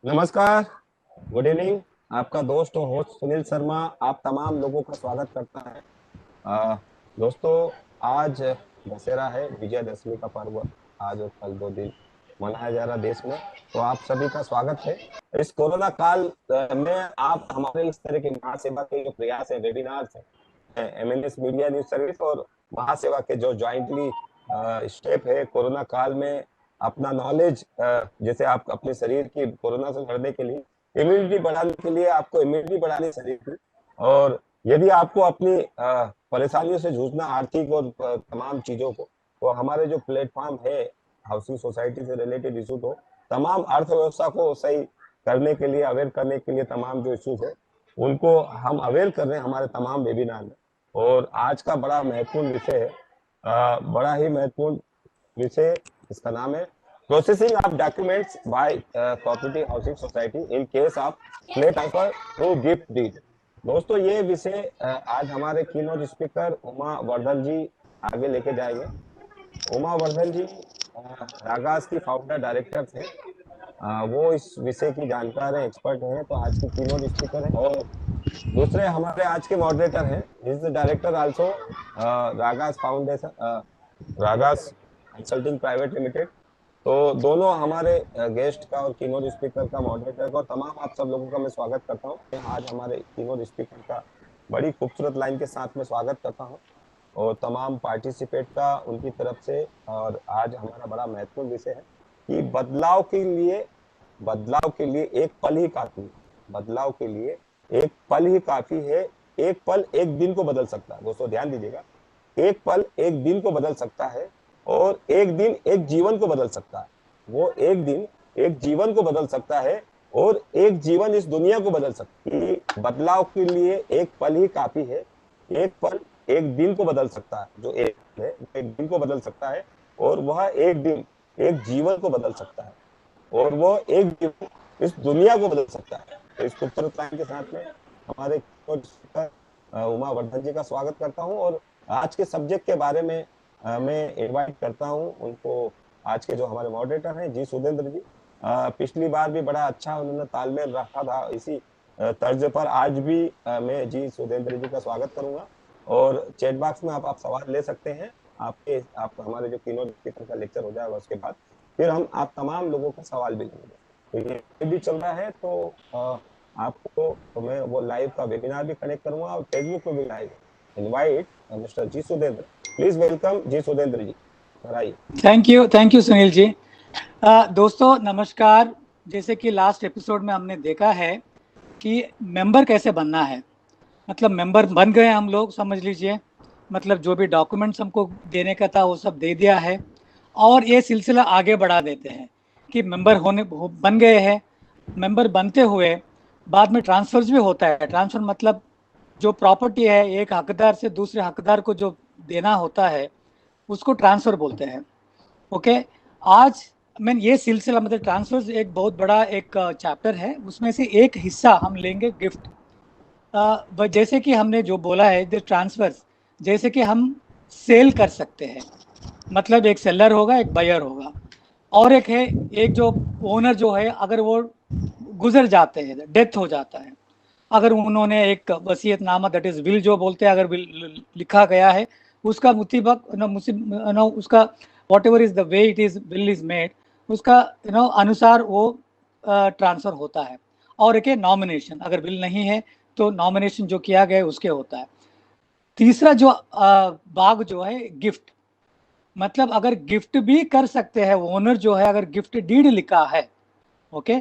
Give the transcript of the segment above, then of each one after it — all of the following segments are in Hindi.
नमस्कार। Good evening. आपका दोस्त और होस्ट सुनील शर्मा आप तमाम लोगों का स्वागत करता है। अ, दोस्तों, आज दशहरा है, विजयदशमी का पर्व आज और कल 2 दिन मनाया जा रहा देश में। तो आप सभी का स्वागत है। इस कोरोना काल में आप हमारे इस तरह के महासेवा के जो प्रयास है, वेबिनार्स है, एमएनएस मीडिया न्यूज सर्विस और महासेवा के जो ज्वाइंटली स्टेप है कोरोना काल में अपना नॉलेज, जैसे आप अपने शरीर की कोरोना से लड़ने के लिए इम्यूनिटी बढ़ाने के लिए आपको इम्यूनिटी बढ़ानी शरीर की, और यदि आपको अपनी परेशानियों से जूझना आर्थिक और तमाम चीजों को, तो हमारे जो प्लेटफॉर्म है हाउसिंग सोसाइटी से रिलेटेड इशू को, तमाम अर्थव्यवस्था को सही करने के लिए, अवेयर करने के लिए तमाम जो इश्यूज है उनको हम अवेयर कर रहे हैं हमारे तमाम वेबिनार में। और आज का बड़ा महत्वपूर्ण विषय है, बड़ा ही महत्वपूर्ण विषय, इसका नाम है processing of documents by cooperative housing society in case of play transfer through gift deed. दोस्तों, ये विषय आज हमारे कीनोट स्पीकर उमा वर्धन जी आगे लेके जाएंगे। उमा वर्धन जी रागास की फाउंडर डायरेक्टर थे। वो इस विषय की जानकार है, एक्सपर्ट हैं, तो आज की कीनोट स्पीकर है। और दूसरे हमारे आज के मॉडरेटर हैं, is the director also ragas foundation, ragas consulting private limited. तो दोनों हमारे गेस्ट का और कीनोट स्पीकर का, मॉडरेटर का और तमाम आप सब लोगों का मैं स्वागत करता हूँ। आज हमारे कीनोट स्पीकर का बड़ी खूबसूरत लाइन के साथ में स्वागत करता हूँ और तमाम पार्टिसिपेट का उनकी तरफ से। और आज हमारा बड़ा महत्वपूर्ण विषय है कि बदलाव के लिए एक पल ही काफी है। बदलाव के लिए एक पल ही काफी है। एक पल एक दिन को बदल सकता है। दोस्तों ध्यान दीजिएगा, एक पल एक दिन को बदल सकता है और एक दिन एक जीवन को बदल सकता है। वो एक दिन एक जीवन को बदल सकता है और एक जीवन इस दुनिया को बदल सकता है। बदलाव के लिए एक पल ही काफी है। एक पल एक दिन को बदल सकता है। जो एक है एक दिन को बदल सकता है और वह एक दिन एक जीवन को बदल सकता है और वो एक दिन इस दुनिया को बदल सकता है। तो इस खूबसूरत लाइन के साथ में हमारे उमा वर्धन जी का स्वागत करता हूं और आज के सब्जेक्ट के बारे में मैं इनवाइट करता हूं उनको। आज के जो हमारे मॉडरेटर हैं जी सुधेंद्र जी, पिछली बार भी बड़ा अच्छा उन्होंने तालमेल रखा था। इसी तर्ज पर आज भी मैं जी सुधेंद्र जी का स्वागत करूंगा और चैट बॉक्स में आप सवाल ले सकते हैं। आप हमारे जो कीनोट स्पीकर का लेक्चर हो जाएगा उसके बाद फिर हम आप तमाम लोगों का सवाल भी लेंगे। तो ये भी चल रहा है, तो आपको तो मैं वो लाइव का वेबिनार भी कनेक्ट करूंगा और फेसबुक पे भी live invite mister G Sudhendra. Please welcome G Sudhendra ji, आइए। Thank you Sunil ji. दोस्तों नमस्कार। जैसे कि लास्ट एपिसोड में हमने देखा है कि मेंबर कैसे बनना है, मतलब मेंबर बन गए हम लोग, समझ लीजिए। मतलब जो भी डॉक्यूमेंट्स हमको देने का था वो सब दे दिया है और ये सिलसिला आगे बढ़ा देते हैं कि बन गए हैं। मेंबर बनते हुए बाद में ट्रांसफर्स भी होता है। ट्रांसफर मतलब जो प्रॉपर्टी है एक हकदार से दूसरे हकदार को जो देना होता है उसको ट्रांसफर बोलते हैं। ओके। आज मैं ये सिलसिला, मतलब ट्रांसफर एक बहुत बड़ा एक चैप्टर है, उसमें से एक हिस्सा हम लेंगे गिफ्ट। जैसे कि हमने जो बोला है द ट्रांसफर्स, जैसे कि हम सेल कर सकते हैं, मतलब एक सेलर होगा एक बायर होगा और एक है एक जो ओनर जो है, अगर वो गुजर जाते हैं, डेथ हो जाता है, अगर उन्होंने एक वसीयतनामा दैट इज विल जो बोलते हैं, अगर विल लिखा गया है उसका मुताबिक उसका what ever is the way it is will is made, उसका अनुसार वो ट्रांसफर होता है। और एक है नॉमिनेशन, अगर विल नहीं है तो नॉमिनेशन जो किया गया है उसके होता है। तीसरा जो भाग जो है गिफ्ट, मतलब अगर गिफ्ट भी कर सकते हैं ओनर जो है, अगर गिफ्ट डीड लिखा है, ओके,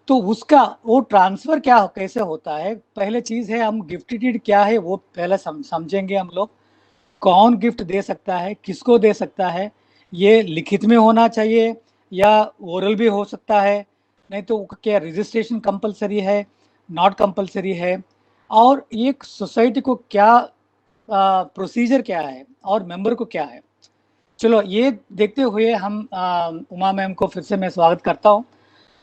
तो उसका वो ट्रांसफर क्या कैसे होता है। पहले चीज है हम गिफ्ट डीड क्या है वो पहले समझेंगे हम लोग। कौन गिफ्ट दे सकता है, किसको दे सकता है, ये लिखित में होना चाहिए या ओरल भी हो सकता है, नहीं तो क्या रजिस्ट्रेशन कंपलसरी है, नॉट कंपलसरी है, और ये सोसाइटी को क्या प्रोसीजर क्या है और मेंबर को क्या है। चलो ये देखते हुए हम उमा मैम को फिर से मैं स्वागत करता हूँ।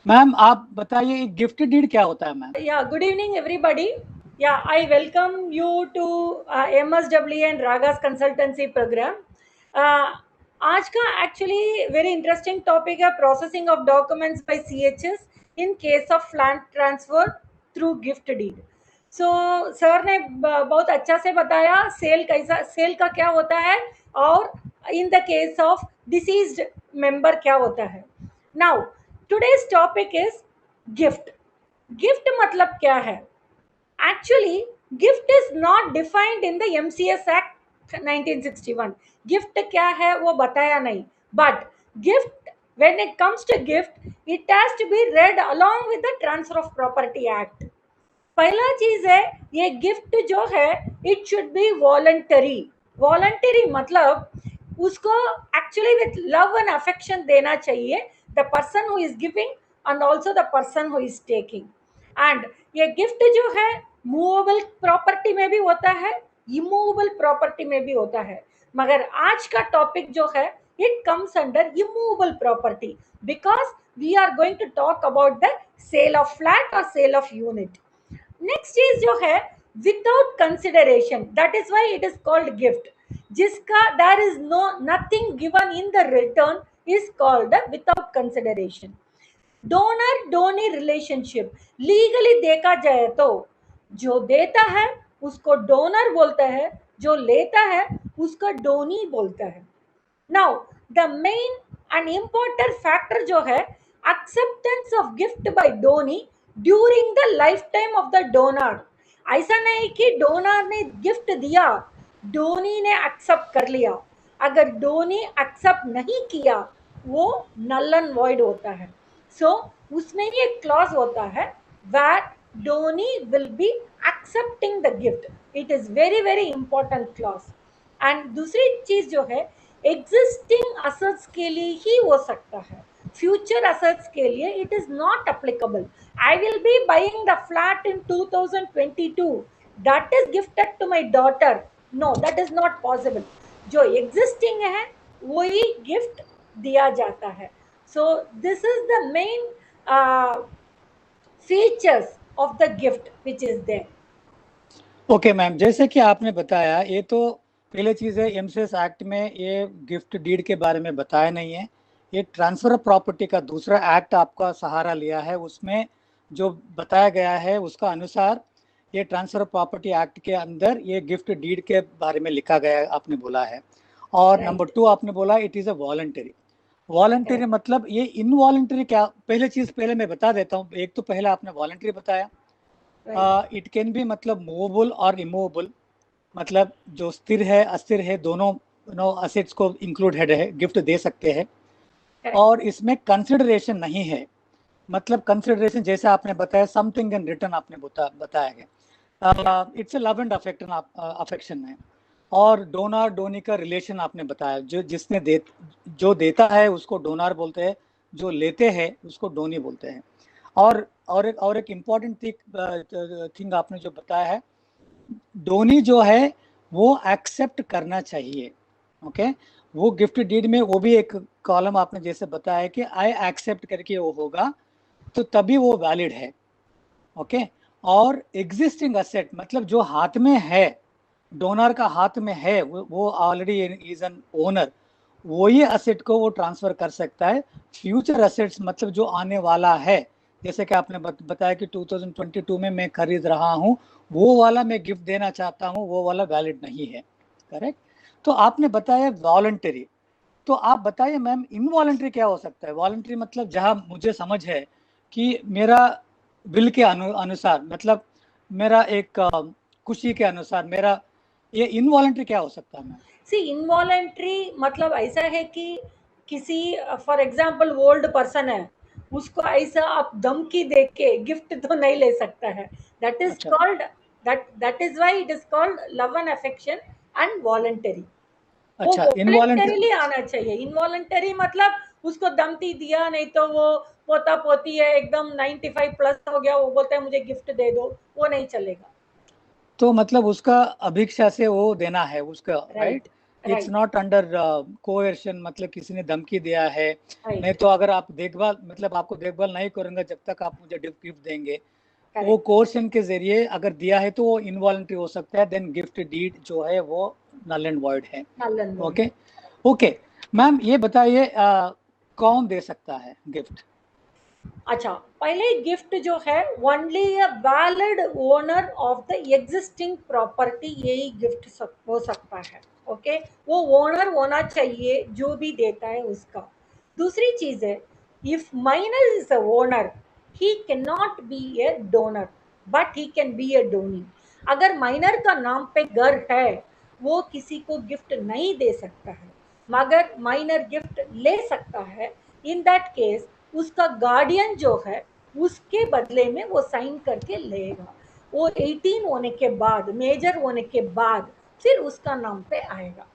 मैम आप बताइए गिफ्ट डीड क्या होता है ma'am? Yeah, good evening everybody. Yeah, I welcome you to MSW and Ragas consultancy program. आज का एक्चुअली वेरी इंटरेस्टिंग टॉपिक है processing of documents by CHS in case of land transfer through gift deed. So sir ने बहुत अच्छा से बताया सेल कैसा, सेल का क्या होता है, और in the case of deceased member क्या होता है. Now today's topic is gift. Gift मतलब क्या है? Actually gift is not defined in the MCS act 1961. Gift क्या है वो बताया नहीं, but gift, when it comes to gift, it has to be read along with the transfer of property act. पहला चीज है, ये गिफ्ट जो है it should be voluntary. Voluntary मतलब उसको actually with love and affection देना चाहिए, the person who is giving and also the person who is taking. And ये गिफ्ट जो है मूवेबल प्रॉपर्टी में भी होता है, इमूवेबल प्रॉपर्टी में भी होता है, मगर आज का टॉपिक जो है it comes under immovable property, because we are going to talk about the sale of flat और सेल ऑफ यूनिट. नेक्स्ट चीज जो है without consideration, that is why it is called gift. जिसका there is no nothing given in the return is called without consideration. Donor donee relationship legally देखा जाए तो जो देता है उसको डोनर बोलता है, जो लेता है उसको डोनी बोलता है. Now the main and important factor जो है acceptance of gift by donee during the lifetime of the donor. ऐसा नहीं कि डोनर ने गिफ्ट दिया, डोनी ने एक्सेप्ट कर लिया. अगर डोनी एक्सेप्ट नहीं किया वो नल एंड वॉइड होता है. सो उसमें भी एक क्लॉज होता है where donee will be accepting the gift. It is very very important clause. And दूसरी चीज जो है एग्जिस्टिंग असेट्स के लिए ही हो सकता है, फ्यूचर असेट्स के लिए it is not applicable. I will be buying the flat in 2022, that is gifted to my daughter. No, that is not possible. जो एग्जिस्टिंग है वही गिफ्ट दिया जाता है. So this is the main features of the gift which is there. Okay ma'am, जैसे कि आपने बताया, ये तो पहले चीज़ है, एमसीएस एक्ट में ये गिफ्ट डीड के बारे में बताया नहीं है. ये ट्रांसफर ऑफ प्रॉपर्टी का दूसरा एक्ट आपका सहारा लिया है, उसमें जो बताया गया है उसका अनुसार ये ट्रांसफर ऑफ प्रॉपर्टी एक्ट के अंदर ये गिफ्ट डीड के बारे में लिखा गया है, आपने बोला है. और नंबर 2 आपने बोला it is a voluntary. Voluntary मतलब ये इनवॉलंटरी क्या, पहले मैं बता देता हूँ. एक तो पहले आपने वॉलंटरी बताया. इट कैन बी मतलब मूवेबल और इमूवेबल, मतलब जो स्थिर है अस्थिर है दोनों असेट्स को इंक्लूडेड है, गिफ्ट दे सकते हैं. और इसमें कंसिडरेशन नहीं है, मतलब कंसिडरेशन जैसे आपने बताया समथिंग इन रिटर्न आपने बताया है. It's a love and affection है. और डोनर डोनी का रिलेशन आपने बताया, जो देता है उसको डोनर बोलते हैं, जो लेते हैं उसको डोनी बोलते हैं. और एक इम्पॉर्टेंट थिंग आपने जो बताया है, डोनी जो है वो एक्सेप्ट करना चाहिए. ओके, वो गिफ्ट डीड में वो भी एक कॉलम आपने जैसे बताया कि आई एक्सेप्ट करके वो होगा तो तभी वो वैलिड है. ओके, और एग्जिस्टिंग असेट मतलब जो हाथ में है, डोनर का हाथ में है, वो ऑलरेडी इज एन ओनर, वही असेट को वो ट्रांसफर कर सकता है. फ्यूचर असेट्स मतलब जो आने वाला है, जैसे कि आपने बताया कि 2022 में मैं खरीद रहा हूँ, वो वाला मैं गिफ्ट देना चाहता हूँ, वो वाला वैलिड नहीं है. करेक्ट. तो आपने बताया वॉलंटरी, तो आप बताइए मैम इनवॉलंटरी क्या हो सकता है? वॉलंटरी मतलब जहाँ मुझे समझ है कि मेरा विल के अनुसार, मतलब मेरा एक खुशी के अनुसार मेरा, ये इनवॉलंटरी क्या हो सकता है मैम? सी इनवॉलंटरी मतलब ऐसा है कि किसी फॉर एग्जांपल ओल्ड पर्सन है, उसको ऐसा आप धमकी दे के गिफ्ट तो नहीं ले सकता है. That is called, that is why it is called love and affection and voluntary. वो अच्छा, वॉलंटरीली आना चाहिए. इनवॉलंटरी मतलब उसको धमकी दिया, नहीं तो वो पोता पोती है एकदम 95 प्लस हो गया, वो बोलता है मुझे गिफ्ट दे दो, वो नहीं चलेगा. तो मतलब उसका अभिक्षा से वो देना है उसका, right? It's right, not under coercion, मतलब किसी ने धमकी दिया है. नहीं राइट, तो अगर आप देखभाल, मतलब आपको देखभाल नहीं करूंगा जब तक आप मुझे गिफ्ट देंगे, वो करेक्ट. कोर्शन के जरिए अगर दिया है तो वो इनवॉलंटरी हो सकता है. देन गिफ्ट डीड जो है वो नल एंड वॉइड है. नलन बोल. ओके. ओके मैम, ये बताइए कौन दे सकता है गिफ्ट? अच्छा, पहले गिफ्ट जो है only a valid owner of the existing property, यही गिफ्ट हो सकता है। ओके, वो ओनर होना चाहिए जो भी देता है उसका। दूसरी चीज है, if minor is a owner, he can not be a donor but he can be a donee. अगर माइनर का नाम पे घर है, वो किसी को गिफ्ट नहीं दे सकता है, मगर माइनर गिफ्ट ले सकता है। इन दैट केस उसका गार्डियन जो है उसके बदले में वो साइन करके लेगा। वो 18 होने के बाद, मेजर होने के बाद फिर उसका नाम पे आएगा।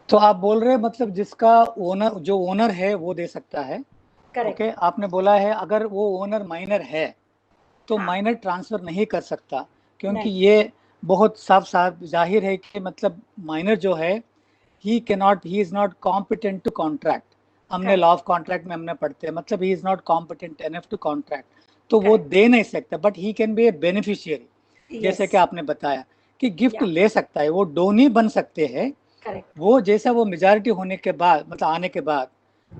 तो आप बोल रहे हैं मतलब जिसका ओनर, जो ओनर है वो दे सकता है। करेक्ट। ओके, आपने बोला है अगर वो ओनर माइनर है तो हाँ। माइनर ट्रांसफर नहीं कर सकता, क्योंकि नहीं। ये बहुत साफ साफ जाहिर है कि मतलब माइनर जो है he is not competent to contract. हमने करेक्ट। लॉ ऑफ कॉन्ट्रैक्ट में हमने पढ़ते हैं, मतलब he is not competent enough to contract, तो वो करेक्ट। दे नहीं सकता, but he can be a beneficiary. Yes. जैसे कि आपने बताया कि गिफ्ट या। ले सकता है, वो डोनी बन सकते हैं। करेक्ट। वो जैसा वो मेजॉरिटी होने के बाद, मतलब आने के बाद,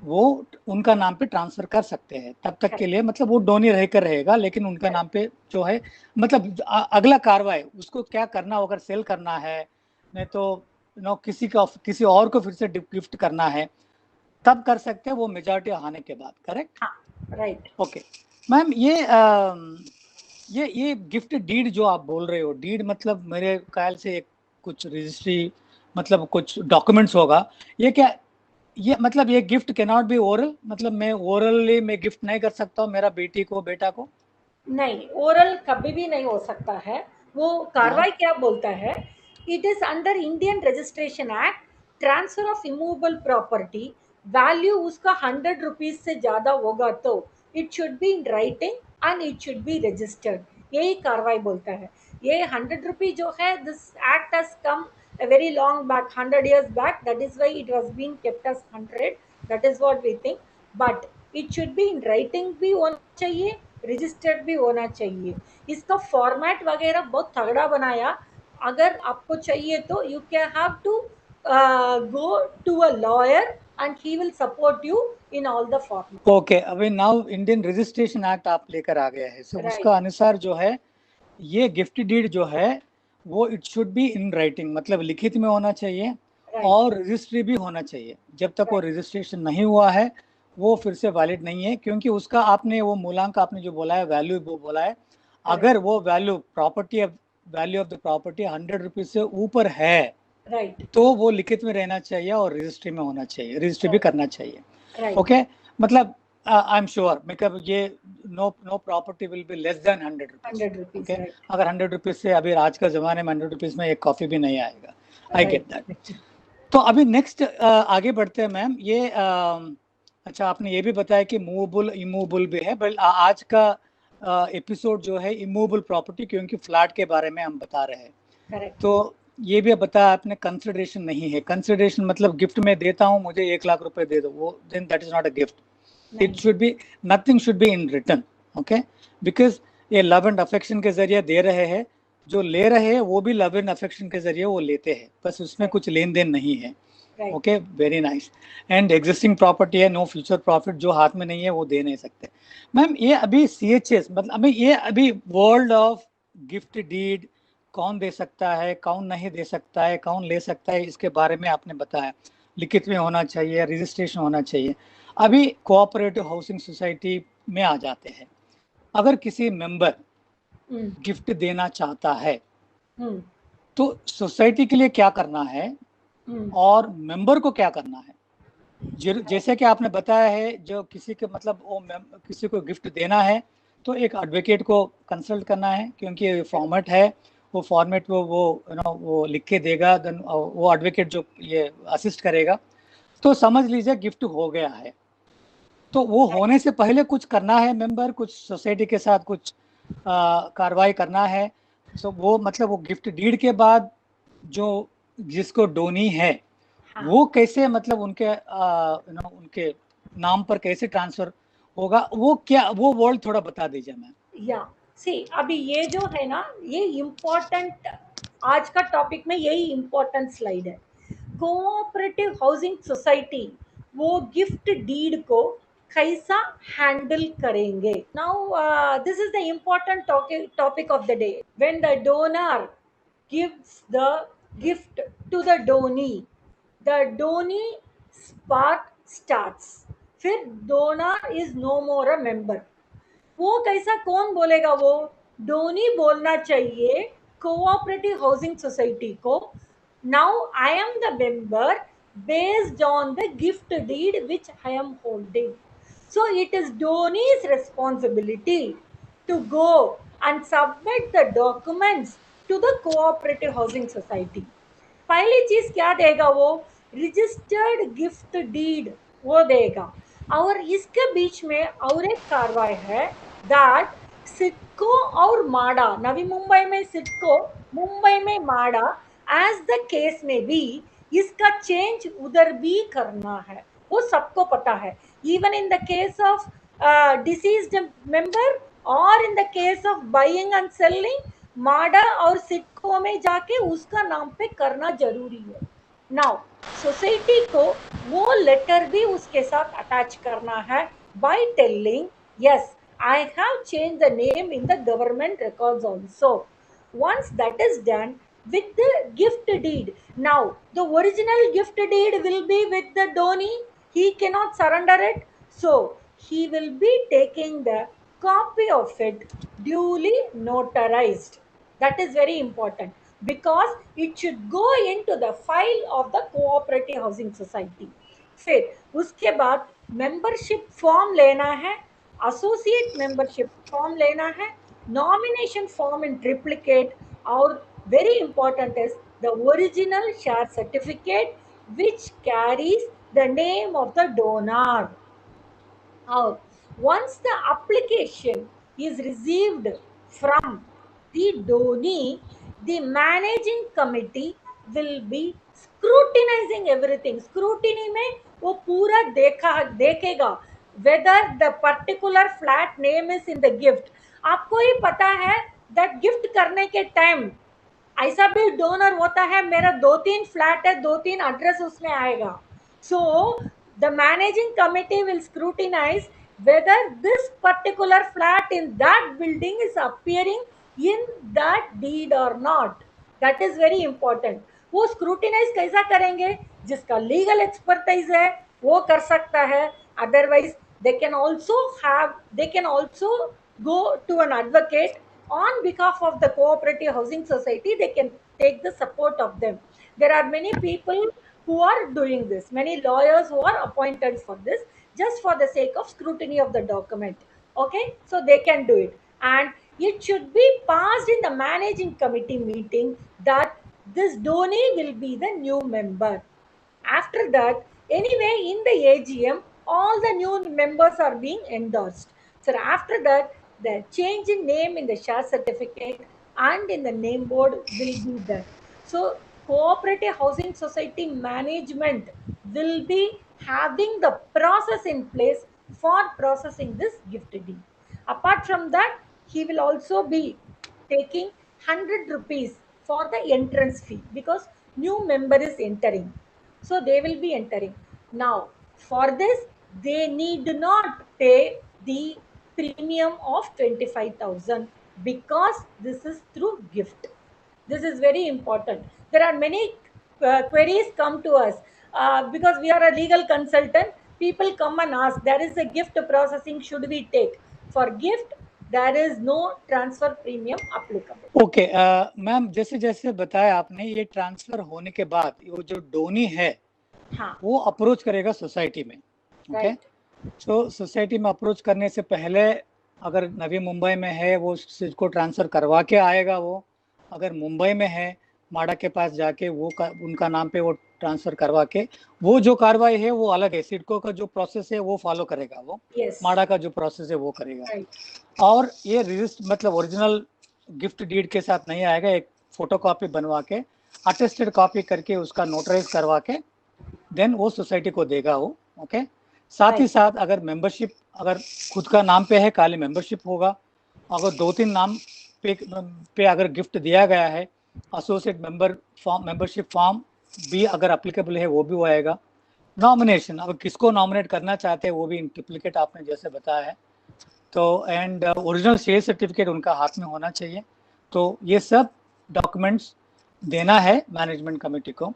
वो उनका नाम पे ट्रांसफर कर सकते हैं। तब तक के करेक्ट। लिए मतलब वो डोनी रहकर रहेगा, लेकिन उनका नाम करेक्ट। पे जो है, मतलब अगला कार्रवाई उसको क्या करना हो, अगर सेल करना है, नहीं तो किसी और को फिर से गिफ्ट करना है, तब कर सकते हैं वो मेजॉरिटी आने के बाद। करेक्ट। हाँ। राइट। ओके मैम, ये गिफ्ट डीड जो आप बोल रहे हो, डीड मतलब मेरे ख्याल से एक कुछ रजिस्ट्री, मतलब कुछ डॉक्यूमेंट्स होगा। ये क्या, ये मतलब ये gift can not be oral, मतलब मैं ओरली में गिफ्ट नहीं कर सकता हूँ मेरा बेटी को, बेटा को? नहीं, ओरल कभी भी नहीं हो सकता है। वो हाँ। कार्रवाई क्या बोलता है, it is under Indian registration act, transfer of immovable property, value उसका 100 रुपीज से ज्यादा होगा तो it should be in writing and it should be registered, यही कार्रवाई बोलता है। ये 100 रुपी जो है, this act has come a very long back, 100 years back, that is why it was being kept as 100, that is what we think, but it should be in writing भी होना चाहिए, रजिस्टर्ड भी होना चाहिए। इसका फॉर्मेट वगैरह बहुत तगड़ा बनाया। अगर आपको चाहिए तो you can have to go to a lawyer and he will support you in all the format. Okay, अभी नाउ इंडियन रजिस्ट्रेशन एक्ट आप लेकर आ गए हैं, सो राइट। उसका अनुसार जो है ये गिफ्ट डीड जो है वो it should be in writing, मतलब लिखित में होना चाहिए, राइट। और रजिस्ट्री भी होना चाहिए। जब तक वो राइट। रजिस्ट्रेशन नहीं हुआ है वो फिर से वैलिड नहीं है, क्योंकि उसका आपने वो मूलांक आपने जो बोला है, वैल्यू वो बोला है, करेक्ट। अगर वो value property, value of the property 100 rupees से ऊपर है राइट। तो वो लिखित में रहना चाहिए और रजिस्ट्री में होना चाहिए, रजिस्ट्री भी करना चाहिए। राइट। ओके, मतलब आई एम श्योर, मतलब ये no property will be less than 100 rupees. 100 rupees. Okay, right. अगर 100 रुपीज से, अभी आज का जमाने में 100 रुपीज में एक कॉफी भी नहीं आएगा। I get that. राइट। तो अभी नेक्स्ट आगे बढ़ते हैं मैम। ये अच्छा, आपने ये भी बताया कि मूवेबल इमूवेबल भी है, बट आज का एपिसोड जो है इमूवेबल प्रॉपर्टी, क्योंकि फ्लैट के बारे में हम बता रहे हैं। करेक्ट। तो ये भी बताया आपने, कंसिडरेशन नहीं है। कंसिडरेशन मतलब गिफ्ट में देता हूँ, मुझे 1 लाख रुपए दे दो, वो then that is not a gift. नहीं। It should be, nothing should be in return. Okay, because ये लव एंड अफेक्शन के जरिए दे रहे हैं, जो ले रहे हैं वो भी लव एंड अफेक्शन के जरिए वो लेते हैं, बस उसमें राइट। कुछ लेन देन नहीं है। Right. Okay, very nice. And existing property है, नो फ्यूचर प्रॉफिट, जो हाथ में नहीं है वो दे नहीं सकते। मैम ये अभी CHS, मतलब अभी ये अभी वर्ल्ड ऑफ गिफ्ट डीड, कौन दे सकता है, कौन नहीं दे सकता है, कौन ले सकता है, इसके बारे में आपने बताया लिखित में होना चाहिए, रजिस्ट्रेशन होना चाहिए। अभी कोऑपरेटिव हाउसिंग सोसाइटी में आ जाते हैं। अगर किसी मेंबर हम्म। गिफ्ट देना चाहता है हम्म। तो सोसाइटी के लिए क्या करना है हम्म। और मेंबर को क्या करना है? जैसे कि आपने बताया है, जो किसी के मतलब वो किसी को गिफ्ट देना है तो एक एडवोकेट को कंसल्ट करना है, क्योंकि ये फॉर्मेट है, वो फॉर्मेट वो वो लिख के देगा, देन वो एडवोकेट जो ये असिस्ट करेगा, तो समझ लीजिए गिफ्ट हो गया है। तो वो होने से पहले कुछ करना है, मेंबर कुछ सोसाइटी के साथ कुछ कार्रवाई करना है। सो वो मतलब वो गिफ्ट डीड के बाद जो जिसको डोनी है हाँ। वो कैसे, मतलब उनके उनके नाम पर कैसे ट्रांसफर होगा, वो क्या, वो वर्ल्ड थोड़ा बता दीजिए मैम। या सी, अभी ये जो है ना, ये इम्पोर्टेंट, आज का टॉपिक में यही इम्पोर्टेंट स्लाइड है। कोऑपरेटिव हाउसिंग सोसाइटी वो गिफ्ट डीड को कैसा हैंडल करेंगे. Now this is the important topic of the day. When the donor gives the gift to the donee spark starts. फिर donor is no more a member. वो कैसा कौन बोलेगा? वो डोनी बोलना चाहिए कोऑपरेटिव हाउसिंग सोसाइटी को. Now I am the member based on the gift deed which I am holding. So it is Dhoni's responsibility to go and submit the documents to the cooperative housing society. पहली चीज क्या देगा वो? रजिस्टर्ड गिफ्ट डीड वो देगा. और इसके बीच में और एक कार्रवाई है दैट सिडको और माडा, नवी मुंबई में सिडको, मुंबई में माडा, एज द केस में भी इसका चेंज उधर भी करना है. वो सबको पता है. Even in the case of deceased member और in the case of buying and selling, MHADA और सिडको में जाके उसका नाम पे करना जरूरी है. नाउ सोसाइटी को वो लेटर भी उसके साथ अटैच करना है by telling yes I have change the name in the government records also. once that is done with the gift deed, now the original gift deed will be with the donee. He cannot surrender it, so he will be taking the copy of it duly notarized. That is very important because it should go into the file of the cooperative housing society. फिर उसके बाद मेंबरशिप फॉर्म लेना है, एसोसिएट मेंबरशिप फॉर्म लेना है, नॉमिनेशन फॉर्म इन ट्रिप्लिकेट, और very important is the original share certificate which carries the name of the donor. Or once the application is received from the donee, the managing committee will be scrutinizing everything. Scrutiny में वो पूरा देखेगा whether the particular flat name is in the gift. आपको ही पता है that gift करने के टाइम ऐसा भी डोनर होता है, मेरा 2-3 फ्लैट है, 2-3 एड्रेस उसमें आएगा. So the managing committee will scrutinise whether this particular flat in that building is appearing in that deed or not. That is very important. वो स्क्रूटिनाइज कैसा करेंगे? जिसका लीगल एक्सपर्टाइज है वो कर सकता है. Otherwise they can also go to an advocate on behalf of the cooperative housing society. They can take the support of them. There are many people who are doing this, many lawyers who are appointed for this, just for the sake of scrutiny of the document. Okay, so they can do it, and it should be passed in the managing committee meeting that this donee will be the new member. After that, anyway, in the AGM all the new members are being endorsed. So after that, the change in name in the share certificate and in the name board will be there. So cooperative housing society management will be having the process in place for processing this gift deed. Apart from that, he will also be taking 100 rupees for the entrance fee because new member is entering. So they will be entering. Now for this they need not pay the premium of 25,000 because this is through gift. This is very important. There are many queries come to us because we are a legal consultant. People come and ask, there is a gift processing, should we take? For gift, there is no transfer premium applicable. Okay ma'am, जैसे जैसे बताया आपने, ये ट्रांसफर होने के बाद वो जो डोनी है हाँ, वो अप्रोच करेगा सोसाइटी में. Okay, right. तो सोसाइटी में अप्रोच करने से पहले अगर नवी मुंबई में है वो इसको ट्रांसफर करवा के आएगा. वो अगर मुंबई में है, माडा के पास जाके वो उनका नाम पे वो ट्रांसफर करवा के, वो जो कार्रवाई है वो अलग है. सिडको का जो प्रोसेस है वो फॉलो करेगा, वो Yes. माडा का जो प्रोसेस है वो करेगा. Right. और ये रजिस्टर मतलब ओरिजिनल गिफ्ट डीड के साथ नहीं आएगा. एक फोटो कॉपी बनवा के, अटेस्टेड कॉपी करके उसका नोटराइज करवा के देन वो सोसाइटी को देगा वो. ओके, साथ ही साथ अगर मेंबरशिप अगर खुद का नाम पे है, खाली मेंबरशिप होगा. अगर 2-3 नाम पे अगर गिफ्ट दिया गया है, associate member form, membership form भी अगर एप्लीकेबल है वो भी आएगा. नॉमिनेशन, अब किसको नॉमिनेट करना चाहते हैं वो भी डुप्लीकेट आपने जैसे बताया है, तो एंड ओरिजिनल शेयर सर्टिफिकेट उनका हाथ में होना चाहिए। तो ये सब डॉक्यूमेंट्स देना है मैनेजमेंट कमेटी को,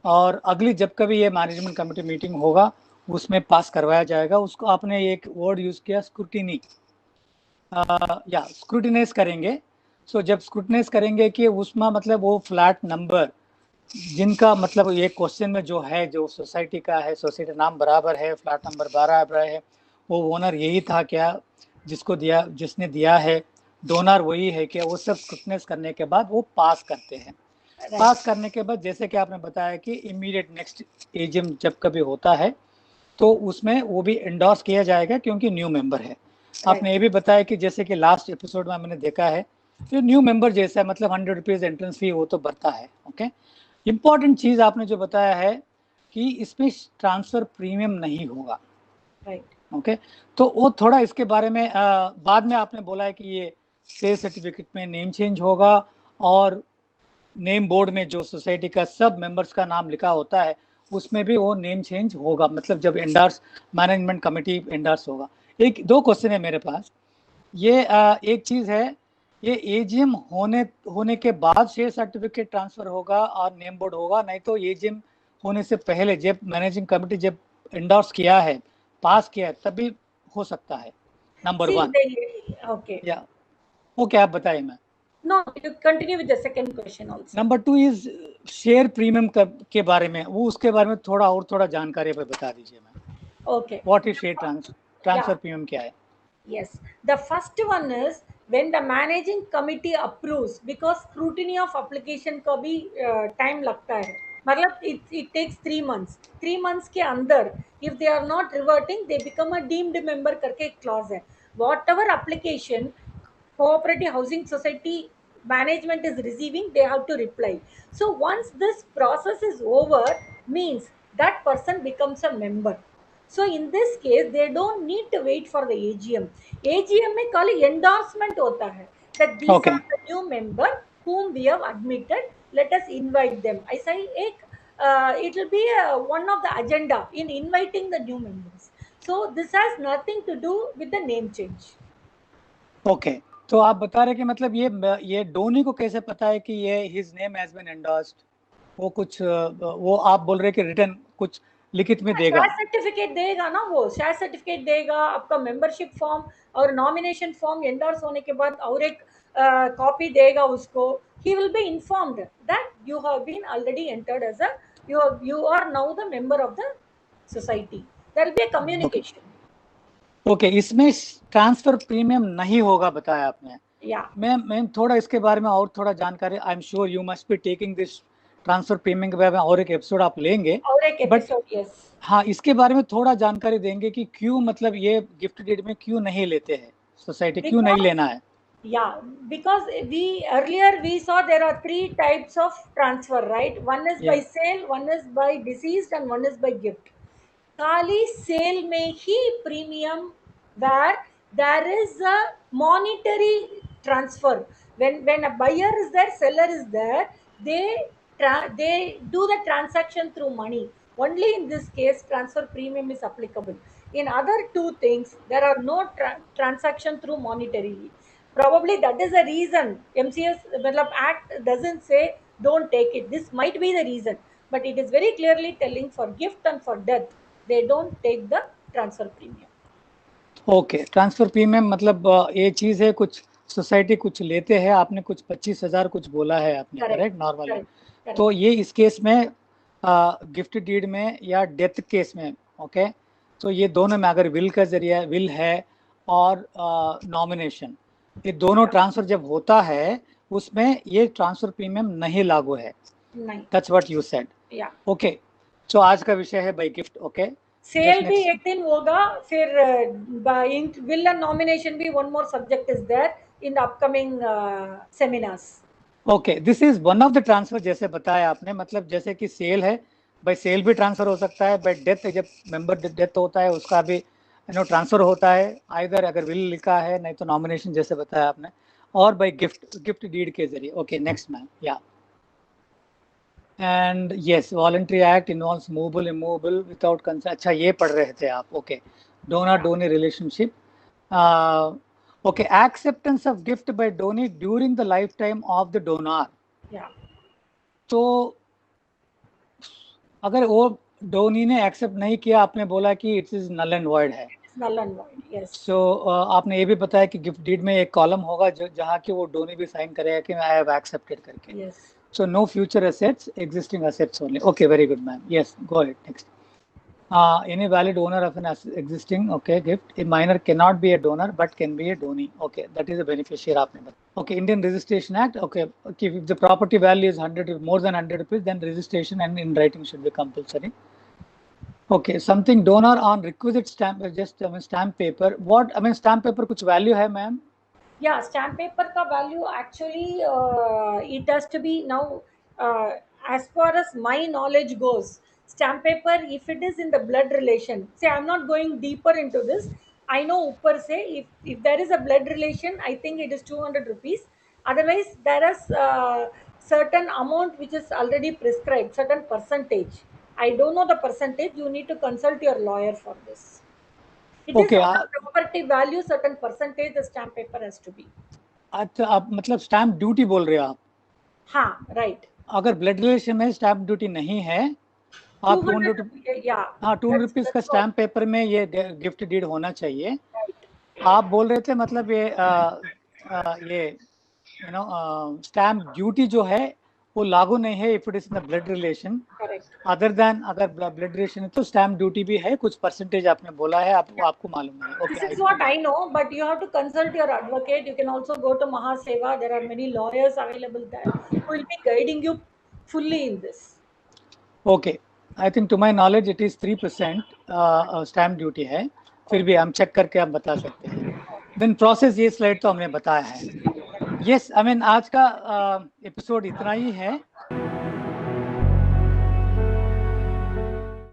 और अगली जब कभी ये मैनेजमेंट कमेटी मीटिंग होगा उसमें पास करवाया जाएगा उसको। आपने एक वर्ड यूज किया स्क्रूटिनी, या स्क्रूटिनाइज करेंगे। सो जब स्क्रूटिनाइज करेंगे कि उसमें मतलब वो फ्लैट नंबर जिनका मतलब ये क्वेश्चन में जो है, जो सोसाइटी का है, सोसाइटी नाम बराबर है, फ्लैट नंबर बराबर है, वो ओनर यही था क्या, जिसको दिया, जिसने दिया है, डोनर वही है क्या, वो सब स्क्रूटनाइज करने के बाद वो पास करते हैं। पास करने के बाद जैसे कि आपने बताया कि इमीडिएट नेक्स्ट एजीएम जब कभी होता है तो उसमें वो भी एंडोर्स किया जाएगा क्योंकि न्यू मेंबर है। आपने ये भी बताया कि जैसे कि लास्ट एपिसोड में मैंने देखा है जो न्यू मेंबर जैसा है मतलब 100 रुपीज एंट्रेंस फी वो तो भरता है। ओके, इम्पॉर्टेंट चीज आपने जो बताया है कि इसमें ट्रांसफर प्रीमियम नहीं होगा। ओके, तो वो थोड़ा इसके बारे में बाद में आपने बोला है कि ये सेल सर्टिफिकेट में नेम चेंज होगा और नेम बोर्ड में जो सोसाइटी का सब मेंबर्स का नाम लिखा होता है उसमें भी वो नेम चेंज होगा, मतलब जब एंडर्स मैनेजमेंट कमेटी एंडर्स होगा। एक दो क्वेश्चन है मेरे पास, ये एक चीज है, ये एजीएम होने के बाद शेयर सर्टिफिकेट ट्रांसफर होगा और नेम बोर्ड होगा, नहीं तो एजीएम होने से पहले जब मैनेजिंग कमेटी जब एंडोर्स किया है, पास किया है, तभी हो सकता है। Number one. Okay. या ओके, आप बताइए। मैं No, you continue with the second question also. Number 2 is share premium के बारे में, वो उसके बारे में थोड़ा और थोड़ा जानकारी बता दीजिए। मैं Okay. What is share transfer Yeah. Premium क्या है? Yes, the first one is when the managing committee approves, because scrutiny of application का भी time लगता है, मतलब it takes 3 months. 3 months के अंदर if they are not reverting they become a deemed member करके एक clause है. Whatever application cooperative housing society management is receiving they have to reply. So once this process is over means that person becomes a member. So in this case, they don't need to wait for the AGM. AGM में खाली endorsement होता है that these Okay. are the new member whom we have admitted. Let us invite them. ऐसा ही एक it will be one of the agenda in inviting the new members. So this has nothing to do with the name change. Okay. तो आप बता रहे कि मतलब ये डोनी को कैसे पता है कि ये his name has been endorsed? वो कुछ वो आप बोल रहे कि रिटर्न कुछ लिखित में देगा? शेयर सर्टिफिकेट देगा ना, वो शेयर सर्टिफिकेट देगा, आपका मेंबरशिप फॉर्म और नॉमिनेशन फॉर्म एंडोर्स होने के बाद और एक कॉपी देगा उसको. He will be informed that you have been already entered as a you are now the member of the society. There will be a communication. Okay, इसमें ट्रांसफर प्रीमियम नहीं होगा बताया आपने. Yeah. मैं थोड़ा इसके बारे में और थोड़ा जानकारी, I am sure you must be taking this transfer premium के बारे में और एक एपिसोड आप लेंगे, और एक एपिसोड. यस. हाँ, इसके बारे में थोड़ा जानकारी देंगे कि क्यों, मतलब ये गिफ्ट डीड में क्यों नहीं लेते हैं सोसाइटी, क्यों नहीं लेना है? Yeah, because we earlier we saw there are 3 types of transfer, right? One is by sale, one is by deceased, and one is by gift. खाली सेल में ही premium, where there is a monetary transfer. When a buyer is there, seller is there, they do the transaction through money. Only in this case transfer premium is applicable. In other two things there are no transaction through monetarily. Probably that is the reason MCS matlab act doesn't say don't take it. This might be the reason, but it is very clearly telling for gift and for death they don't take the transfer premium. Okay, transfer premium मतलब ये चीज है, कुछ सोसाइटी कुछ लेते हैं, आपने कुछ 25,000 कुछ बोला है आपने, करेक्ट? नॉर्मली तो ये इस केस में गिफ्ट डीड में या डेथ केस में, ओके, तो ये दोनों में अगर विल का जरिया विल है और नॉमिनेशन, ये दोनों ट्रांसफर जब होता है उसमें ये ट्रांसफर प्रीमियम नहीं लागू है. That's what you said. Okay, तो आज का विषय है बाय गिफ्ट. ओके, सेल भी एक दिन होगा, फिर विल एंड नॉमिनेशन भी one more subject is there in the upcoming seminars. Okay, this is one of the transfer जैसे बताया आपने, मतलब जैसे कि सेल है, बाय सेल भी ट्रांसफर हो सकता है, बाय डेथ जब मेंबर डेथ होता है उसका भी ट्रांसफर होता है, आइदर अगर विल लिखा है, नहीं तो नॉमिनेशन जैसे बताया आपने, और बाय गिफ्ट डीड के जरिए. Okay, next ma'am. Yeah and yes voluntary act involves movable immovable without consent. अच्छा ये पढ़ रहे थे आप. Okay. Donor donee relationship. Okay. Acceptance of gift by donee during the lifetime of the donor. या तो अगर वो डोनी ने एक्सेप्ट नहीं किया, आपने बोला कि it is null and void है. null and void. Yes. So आपने ये भी बताया कि गिफ्ट डीड में एक कॉलम होगा जहाँ कि वो डोनी भी साइन करेगा कि आई हैव एक्सेप्टेड करके. Yes. So no future assets, existing assets only. Okay, very good, ma'am. Yes, go ahead. Next. Any valid owner of an existing gift. A minor cannot be a donor but can be a donee. Okay, that is a beneficiary. Okay, Indian Registration Act. Okay, if the property value is 100 more than 100 rupees, then registration and in writing should be compulsory. Okay, something donor on requisite stamp, just stamp paper. What I mean, stamp paper कुछ value है, ma'am? Yeah, stamp paper ka value actually it has to be now as far as my knowledge goes. Stamp paper, if it is in the blood relation, say I'm not going deeper into this. I know upper say if there is a blood relation, I think it is 200 rupees. Otherwise, there is certain amount which is already prescribed, certain percentage. I don't know the percentage. You need to consult your lawyer for this. It is Okay, on the property value, certain percentage the stamp paper has to be. अच्छा आप मतलब स्टैम्प ड्यूटी बोल रहे हो आप? हाँ, राइट. अगर ब्लड रिलेशन में स्टैम्प ड्यूटी नहीं है, आप 200 हाँ 200 रुपीज का स्टैम्प पेपर में ये गिफ्ट डीड होना चाहिए. आप बोल रहे थे मतलब ये यू नो स्टैम्प ड्यूटी जो है वो लागू नहीं है if it is in the blood relation. Other than अगर ब्लड रिलेशन है तो स्टैम्प ड्यूटी भी है, कुछ परसेंटेज आपने बोला है, आपको मालूम है. Okay, this is what I know, but you have to consult your advocate. You can also go to Mahaseva. There are many lawyers available there who will be guiding you fully in this. Okay, I think to my knowledge it is 3% stamp duty है. फिर भी हम चेक करके आप बता सकते हैं. देन प्रोसेस ये स्लाइड तो हमने बताया है. यस, आई मीन आज का एपिसोड इतना ही है.